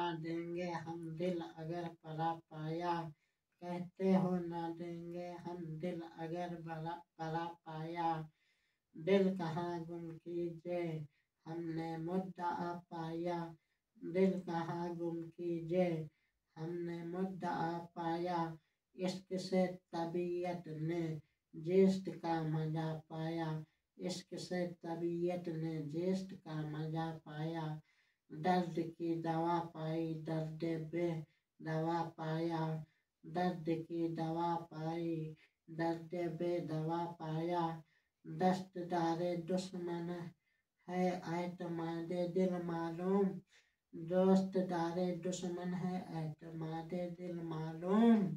ना देंगे हम दिल अगर परा पाया, कहते हो ना देंगे हम दिल अगर परा पाया। दिल कहाँ गुम कीजिए हमने मुद्दा पाया, दिल कहाँ गुम कीजिए हमने मुद्दा पाया। इश्क से तबीयत ने जिश्क का मजा पाया, इश्क से तबीयत ने जिश्क का मजा पाया। दर्द की दवा पाई दर्द बे दवा पाया, दर्द की दवा पाई दर्द बे दवा पाया। दस्तदारे दुश्मन है एतमादे दिल मालूम, दोस्तदारे दुश्मन है एतमादे दिल मालूम।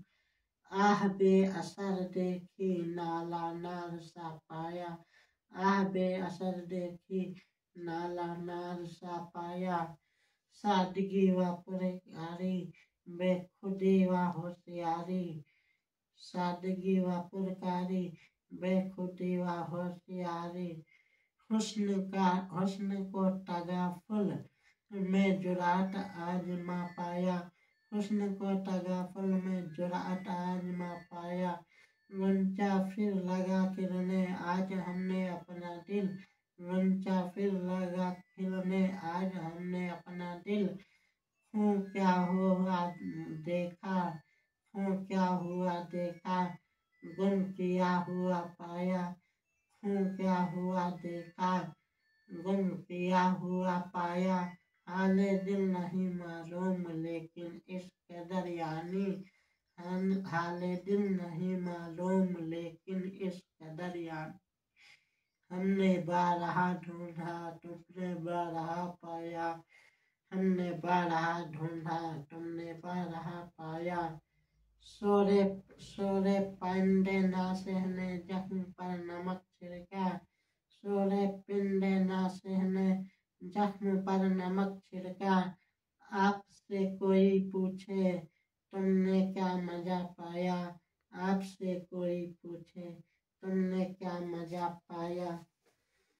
आह बे असर देखी नाला नार सा पाया, आह बे असर देखी नाला नार सा पाया। सादगी व पुरकारी बेखुदी व होशियारी, सादगी व पुरकारी बेखुदी व होशियारी। हुस्न को तगाफुल में जुरात आजमा पाया, हुस्न को तगाफुल में जुरात आजमा पाया। गुंचा फिर लगा खिलने आज हमने अपना दिल, गुंचा फिर लगा खिलने आज हमने अपना दिल। खूं क्या हुआ देखा, खूं क्या हुआ देखा, गुम किया हुआ पाया, खूं क्या हुआ देखा गुम किया हुआ पाया। हाले दिल नहीं मालूम लेकिन इस कदर यानी, हाले दिल नहीं मालूम लेकिन इस कदर यानी। हमने बारहा ढूंढा तुमने बारहा पाया, हमने बारहा ढूंढा तुमने बारहा पाया। सोरे सोरे पांडे नासिह ने जख्म पर नमक छिड़का, सोरे पिंडे नासिह ने जख्म पर नमक छिड़का। आपसे कोई पूछे तुमने क्या मजा पाया, आपसे कोई पूछे तुमने क्या मजा पाया।